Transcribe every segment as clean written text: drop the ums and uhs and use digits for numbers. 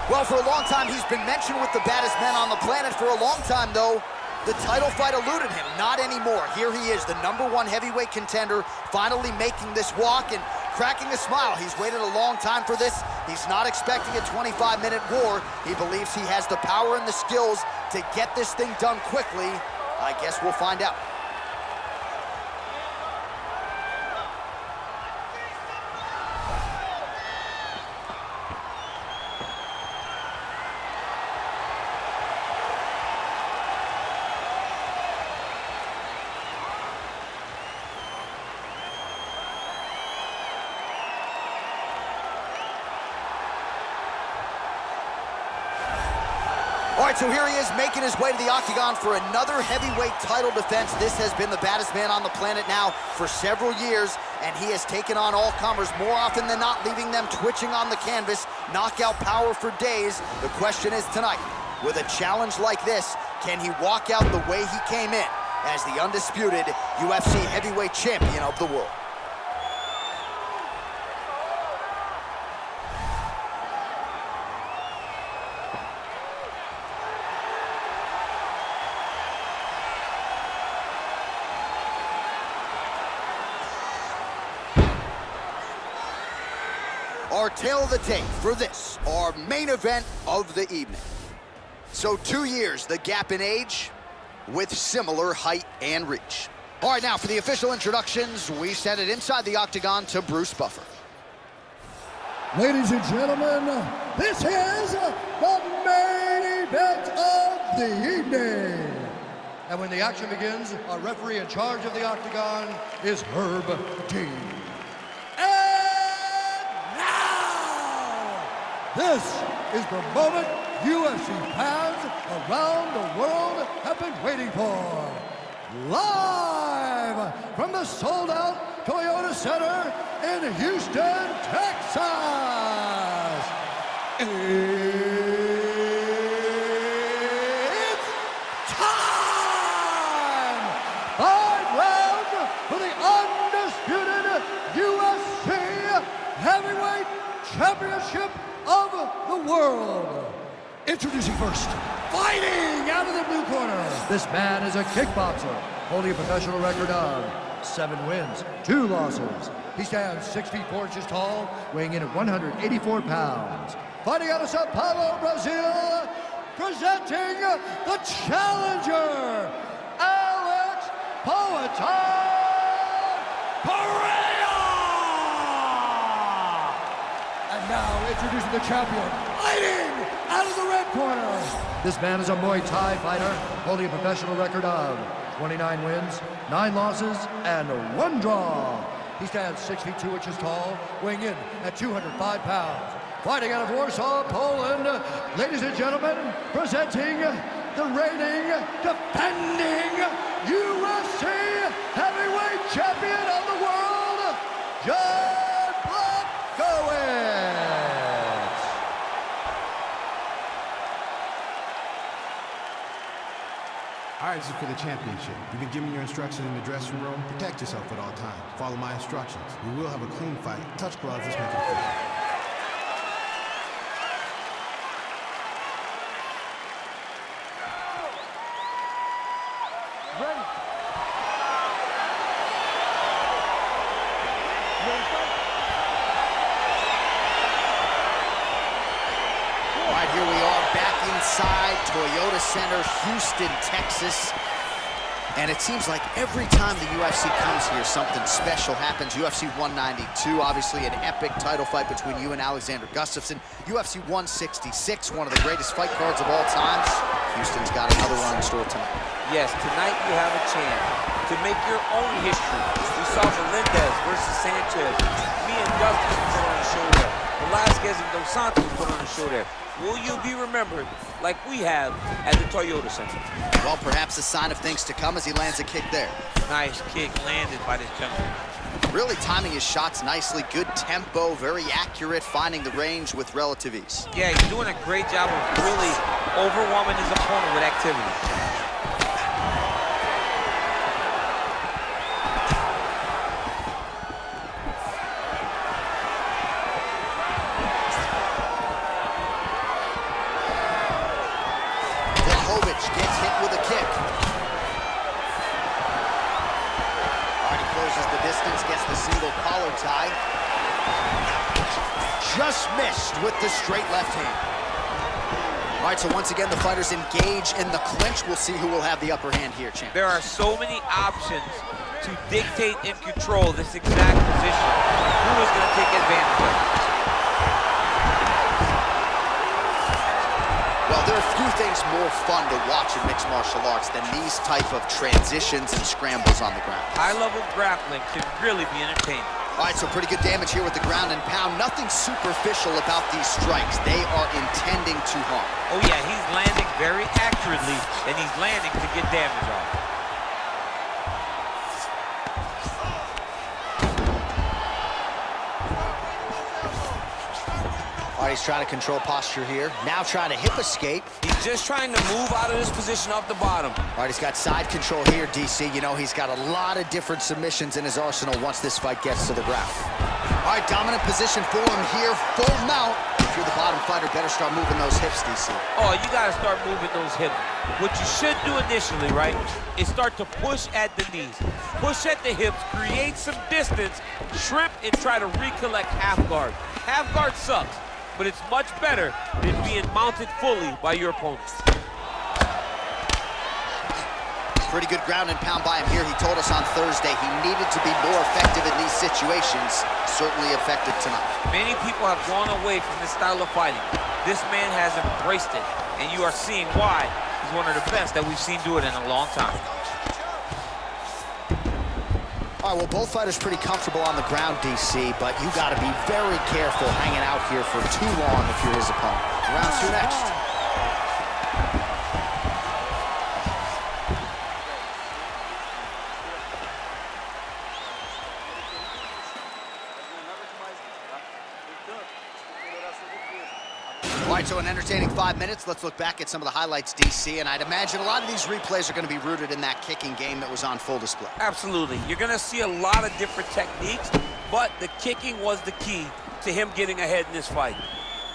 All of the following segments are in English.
Well, for a long time, he's been mentioned with the baddest men on the planet. For a long time, though, the title fight eluded him. Not anymore. Here he is, the #1 heavyweight contender, finally making this walk and cracking a smile. He's waited a long time for this. He's not expecting a 25-minute war. He believes he has the power and the skills to get this thing done quickly. I guess we'll find out. All right, so here he is making his way to the octagon for another heavyweight title defense. This has been the baddest man on the planet now for several years, and he has taken on all comers more often than not, leaving them twitching on the canvas, knockout power for days. The question is tonight, with a challenge like this, can he walk out the way he came in as the undisputed UFC heavyweight champion of the world? Our tale of the tape for this, our main event of the evening. So 2 years, the gap in age, with similar height and reach. All right, now for the official introductions, we send it inside the octagon to Bruce Buffer. Ladies and gentlemen, this is the main event of the evening. And when the action begins, our referee in charge of the octagon is Herb Dean. This is the moment UFC fans around the world have been waiting for. Live from the sold-out Toyota Center in Houston, Texas. It's time! 5 rounds for the undisputed UFC Heavyweight Championship of the world. Introducing first, fighting out of the blue corner. This man is a kickboxer, holding a professional record of 7 wins, 2 losses. He stands 6 feet 4 inches tall, weighing in at 184 pounds. Fighting out of Sao Paulo, Brazil, presenting the challenger, Alex Pereira. Now introducing the champion, fighting out of the red corner. This man is a Muay Thai fighter, holding a professional record of 29 wins, 9 losses, and 1 draw. He stands 6 feet 2 inches tall, weighing in at 205 pounds. Fighting out of Warsaw, Poland, ladies and gentlemen, presenting the reigning, defending UFC heavyweight champion of the world, Blachowicz. All right, this is for the championship. You've been given your instructions in the dressing room. Protect yourself at all times. Follow my instructions. We will have a clean fight. Touch gloves, let's make it fair. Here we are back inside Toyota Center, Houston, Texas. And it seems like every time the UFC comes here, something special happens. UFC 192, obviously an epic title fight between you and Alexander Gustafsson. UFC 166, one of the greatest fight cards of all times. Houston's got another one in store tonight. Yes, tonight you have a chance to make your own history. We saw Melendez versus Sanchez. Me and Gustafsson put on a show there. Velasquez and Dos Santos put on a show there. Will you be remembered like we have at the Toyota Center? Well, perhaps a sign of things to come as he lands a kick there. Nice kick landed by this gentleman. Really timing his shots nicely, good tempo, very accurate, finding the range with relative ease. Yeah, he's doing a great job of really overwhelming his opponent with activity. collar tie. Just missed with the straight left hand. All right, so once again, the fighters engage in the clinch. We'll see who will have the upper hand here, champ. There are so many options to dictate and control this exact position. Who is going to take advantage of it? Well, there are few things more fun to watch in mixed martial arts than these type of transitions and scrambles on the ground. High-level grappling can really be entertaining. All right, so pretty good damage here with the ground and pound. Nothing superficial about these strikes. They are intending to harm. Oh yeah, he's landing very accurately, and he's landing to get damage off. All right, he's trying to control posture here. Now trying to hip escape. He's just trying to move out of this position off the bottom. All right, he's got side control here, DC. You know, he's got a lot of different submissions in his arsenal once this fight gets to the ground. All right, dominant position for him here. Full mount. If you're the bottom fighter, better start moving those hips, DC. Oh, you got to start moving those hips. What you should do initially, right, is start to push at the knees. Push at the hips, create some distance, shrimp, and try to recollect half guard. Half guard sucks, but it's much better than being mounted fully by your opponents. Pretty good ground and pound by him here. He told us on Thursday he needed to be more effective in these situations. Certainly effective tonight. Many people have gone away from this style of fighting. This man has embraced it, and you are seeing why he's one of the best that we've seen do it in a long time. All right, well, both fighters pretty comfortable on the ground, DC, but you got to be very careful hanging out here for too long if you're his opponent. Round two next. All right, so an entertaining 5 minutes. Let's look back at some of the highlights, DC, and I'd imagine a lot of these replays are going to be rooted in that kicking game that was on full display. Absolutely. You're going to see a lot of different techniques, but the kicking was the key to him getting ahead in this fight.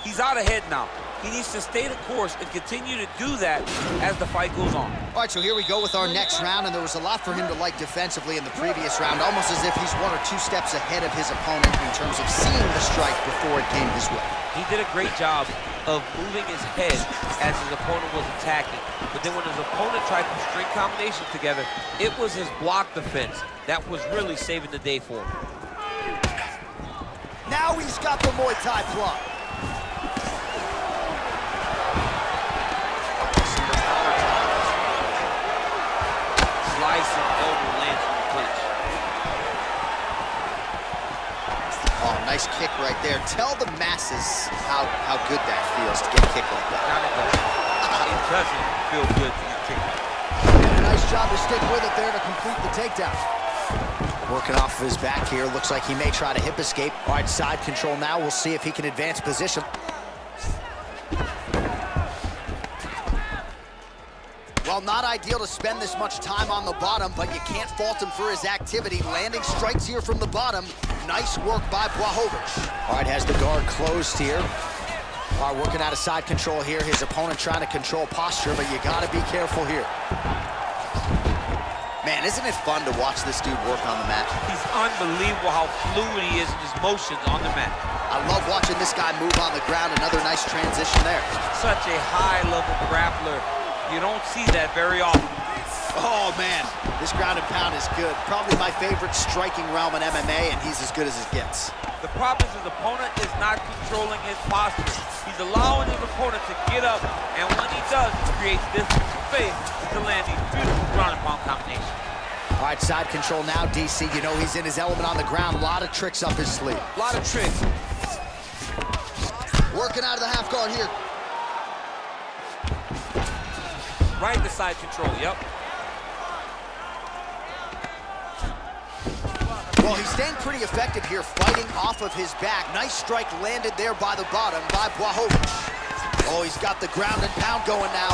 He's out ahead now. He needs to stay the course and continue to do that as the fight goes on. All right, so here we go with our next round, and there was a lot for him to like defensively in the previous round, almost as if he's 1 or 2 steps ahead of his opponent in terms of seeing the strike before it came his way. He did a great job of moving his head as his opponent was attacking. But then when his opponent tried to string combinations together, it was his block defense that was really saving the day for him. Now he's got the Muay Thai plug. Slicing elbow lands from the clinch. Oh, nice kick right there. Tell the masses how good that feels to get a kick like that. It doesn't feel good to get kicked. And a nice job to stick with it there to complete the takedown. Working off of his back here. Looks like he may try to hip escape. All right, side control now. We'll see if he can advance position. Well, not ideal to spend this much time on the bottom, but you can't fault him for his activity. Landing strikes here from the bottom. Nice work by Blachowicz. All right, has the guard closed here. All right, working out of side control here. His opponent trying to control posture, but you got to be careful here. Man, isn't it fun to watch this dude work on the mat? He's unbelievable how fluid he is in his motions on the mat. I love watching this guy move on the ground. Another nice transition there. Such a high-level grappler. You don't see that very often. Oh, man, this ground and pound is good. Probably my favorite striking realm in MMA, and he's as good as it gets. The problem is his opponent is not controlling his posture. He's allowing his opponent to get up, and when he does, he creates distance and space to land these beautiful ground and pound combinations. All right, side control now, DC. You know he's in his element on the ground. A lot of tricks up his sleeve. A lot of tricks. Working out of the half guard here. Right to side control, yep. Well, he's staying pretty effective here, fighting off of his back. Nice strike landed there by the bottom by Blachowicz. Oh, he's got the ground and pound going now.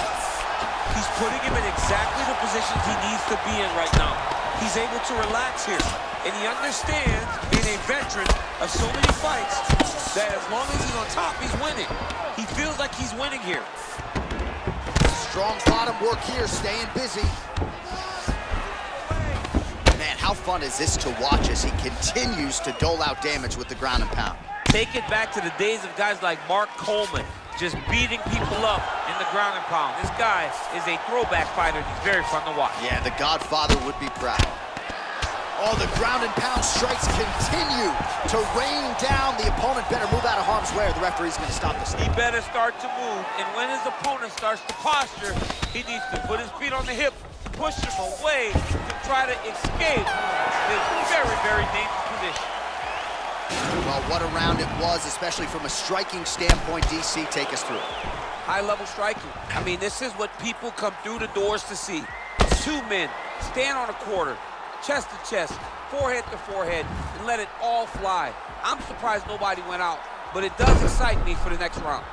He's putting him in exactly the positions he needs to be in right now. He's able to relax here, and he understands, being a veteran of so many fights, that as long as he's on top, he's winning. He feels like he's winning here. Strong bottom work here, staying busy. Man, how fun is this to watch as he continues to dole out damage with the ground and pound? Take it back to the days of guys like Mark Coleman, just beating people up in the ground and pound. This guy is a throwback fighter. He's very fun to watch. Yeah, the Godfather would be proud. Oh, the ground and pound strikes continue to rain down. The opponent better move out of harm's way or the referee's going to stop this. He better start to move, and when his opponent starts to posture, he needs to put his feet on the hip, push him away to try to escape this very, very dangerous position. Well, what a round it was, especially from a striking standpoint. DC, take us through. High-level striking. I mean, this is what people come through the doors to see. Two men stand on a quarter, chest to chest, forehead to forehead, and let it all fly. I'm surprised nobody went out, but it does excite me for the next round.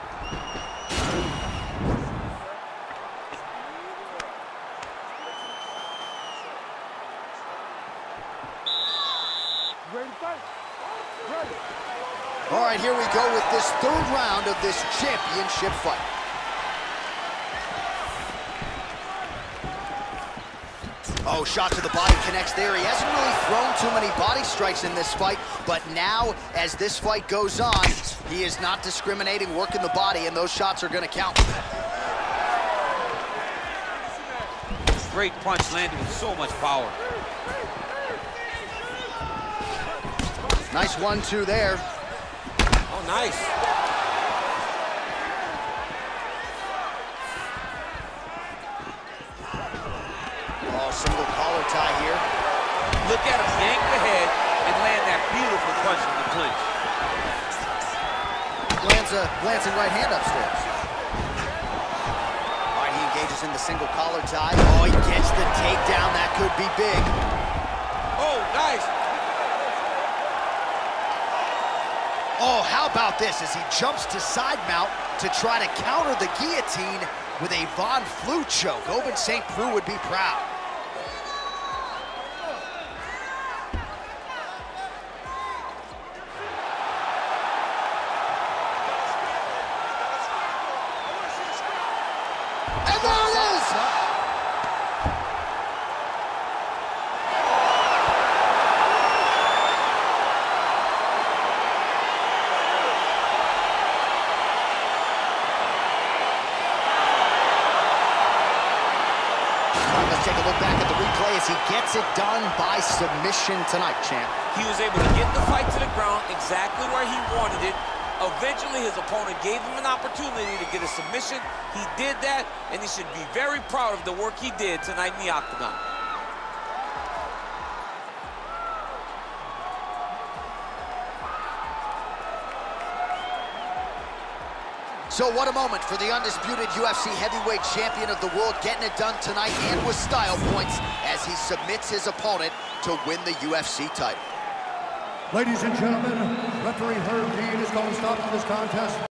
All right, here we go with this third round of this championship fight. Oh, shot to the body connects there. He hasn't really thrown too many body strikes in this fight, but now, as this fight goes on, he is not discriminating, working the body, and those shots are going to count. Great punch landed with so much power. Nice 1-2 there. Oh, nice. Oh, single collar tie here. Look at him yank the head and land that beautiful punch in the clinch. Lands a glancing right hand upstairs. All right, he engages in the single collar tie. Oh, he gets the takedown. That could be big. Oh, nice. Oh, how about this as he jumps to side mount to try to counter the guillotine with a Von Flue choke. Oben St. Preux would be proud. And there it is! Let's take a look back at the replay as he gets it done by submission tonight, champ. He was able to get the fight to the ground exactly where he wanted it. Eventually, his opponent gave him an opportunity to get a submission. He did that, and he should be very proud of the work he did tonight in the octagon. So what a moment for the undisputed UFC heavyweight champion of the world, getting it done tonight and with style points as he submits his opponent to win the UFC title. Ladies and gentlemen, referee Herb Dean is going to stop this contest.